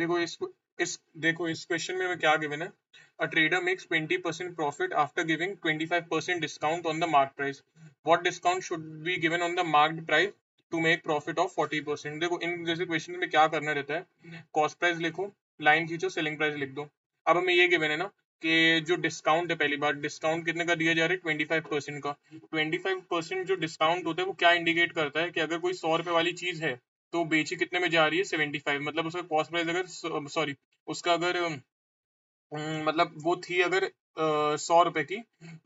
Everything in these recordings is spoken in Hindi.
देखो इस क्वेश्चन में क्या गिवन है, a trader makes 20% profit after giving 25% discount on the mark price, what discount should be given on the marked price to make profit of 40%। देखो इन जैसे क्वेश्चन में क्या करना रहता है, कॉस्ट प्राइस लिखो, लाइन खींचो, सेलिंग प्राइस लिख दो। अब हमें ये गिवन है ना कि जो डिस्काउंट है, पहली बार डिस्काउंट कितने का दिया जा रहा है, 25% का। 25% जो डिस्काउंट होता है वो क्या इंडिकेट करता है कि अगर कोई 100 रुपए वाली चीज है तो बेची कितने में जा रही है, 75। मतलब उसका कॉस्ट प्राइस अगर सॉरी उसका अगर मतलब वो थी अगर 100 रुपए की,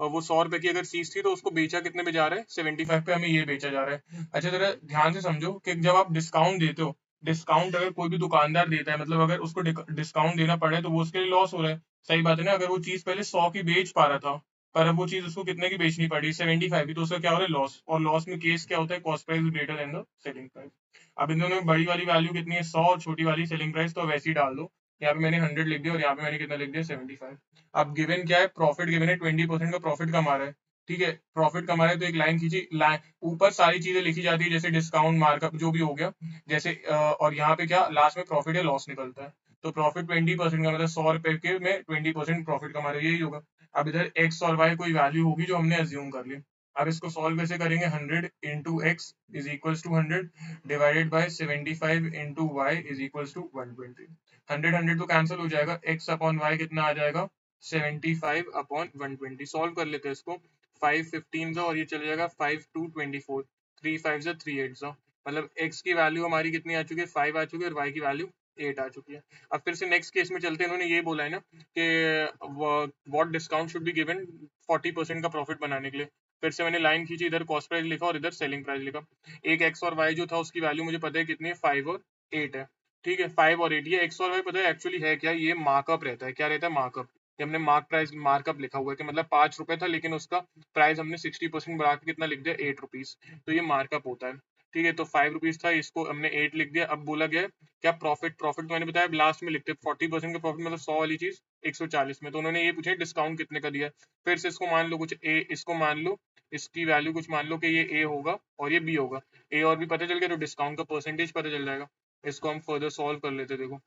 वो 100 रुपए की अगर चीज थी तो उसको बेचा कितने में जा रहा है, 75 पे हमें ये बेचा जा रहा है। अच्छा जरा ध्यान से समझो कि जब आप डिस्काउंट देते हो, डिस्काउंट अगर कोई भी दुकानदार देता है, मतलब अगर उसको डिस्काउंट देना पड़े तो वो उसके लिए लॉस हो रहा है। सही बात है ना, अगर वो चीज पहले 100 की बेच पा रहा था पर अब वो चीज उसको कितने की बेचनी पड़ी, 75 की, तो उसका क्या हो रहा है, लॉस। और लॉस में केस क्या होता है, cost price greater than the selling price. अब इन दोनों में बड़ी वाली वैल्यू कितनी है, 100, और छोटी वाली सेलिंग प्राइस, तो वैसे ही डाल दो। यहाँ पे मैंने 100 लिख दिया और यहाँ पे मैंने कितना लिख दिया, 75। अब गिवन क्या है, प्रॉफिट गिवन है, 20% का प्रॉफिट कमा रहा है। ठीक है, प्रॉफिट कमा रहा है तो एक लाइन खींची, लाइन ऊपर सारी चीजें लिखी जाती है जैसे डिस्काउंट मार्कअप जो भी हो गया, जैसे और यहाँ पे क्या लास्ट में प्रॉफिट या लॉस निकलता है। तो प्रॉफिट 20% का मतलब 100 रुपए के में 20% प्रॉफिट कमा रहे, यही होगा। अब इधर एक्स और वाई कोई वैल्यू होगी जो हमने अज्यूम कर ली। अब इसको सॉल्व कैसे करेंगे, 100 into x is equals to 100 divided by 75 into y is equals to 120। 100 तो कैंसिल हो जाएगा, एक्स अपॉन वाई कितना आ जाएगा, 75 अपॉन 120। सॉल्व कर लेते हैं इसको, 5 15 और ये चले जाएगा 5 2 24, 3 5 3 8, मतलब x की वैल्यू हमारी कितनी आ चुकी है, 5 आ चुकी है, और y की वैल्यू 8 आ चुकी है। अब फिर से नेक्स्ट केस में चलते हैं, इन्होंने ये बोला है ना कि what discount should be given 40% का प्रॉफिट बनाने के लिए। फिर से मैंने लाइन खींची, इधर कॉस्ट प्राइस लिखा और इधर सेलिंग प्राइस लिखा। एक एक्स और वाई जो था उसकी वैल्यू मुझे पता है कितनी है, 5 और 8 है। ठीक है, 5 और 8, ये एक्स और वाई पता है एक्चुअली है क्या, ये मार्कअप रहता है। क्या रहता है, मार्कअप। हमने मार्क प्राइस मार्कअप लिखा हुआ है कि मतलब 5 रुपए था लेकिन उसका प्राइस हमने 60% बढ़ा के कितना लिख दिया, 8 रुपीज। तो ये मार्कअप होता है। ठीक है, तो 5 रुपीज था, इसको हमने 8 लिख दिया। अब बोला गया क्या प्रॉफिट, प्रॉफिट मैंने बताया लास्ट में लिखते हैं, 40% का प्रॉफिट मतलब 100 वाली चीज 140 में। तो उन्होंने ये पूछा डिस्काउंट कितने का दिया है। फिर से इसको मान लो कुछ ए, इसको मान लो इसकी वैल्यू कुछ मान लो कि ये ए होगा और ये बी होगा। ए और बी पता चल गया तो डिस्काउंट का परसेंटेज पता चल जाएगा। इसको हम फर्दर सॉल्व कर लेते, देखो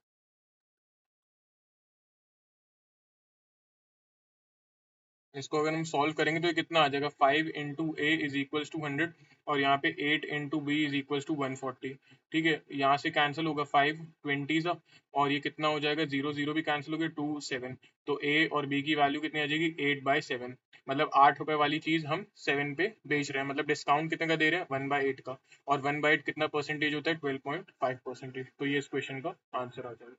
इसको अगर हम सॉल्व करेंगे तो ये कितना आ जाएगा, 5 into a is equals to 100, और यहाँ पे 8 into b is equals to 140। ठीक है, यहाँ से कैंसिल होगा 5 20 सा, और ये कितना हो जाएगा, 0 0 भी कैंसिल हो गया, 2 7। तो ए और बी की वैल्यू कितनी आ जाएगी, 8/7। मतलब 8 रुपए वाली चीज हम 7 पे बेच रहे हैं, मतलब डिस्काउंट कितने का दे रहे हैं, 1/8 का। और 1/8 कितना परसेंटेज होता है, 12.5%। तो ये इस क्वेश्चन का आंसर आ जाएगा।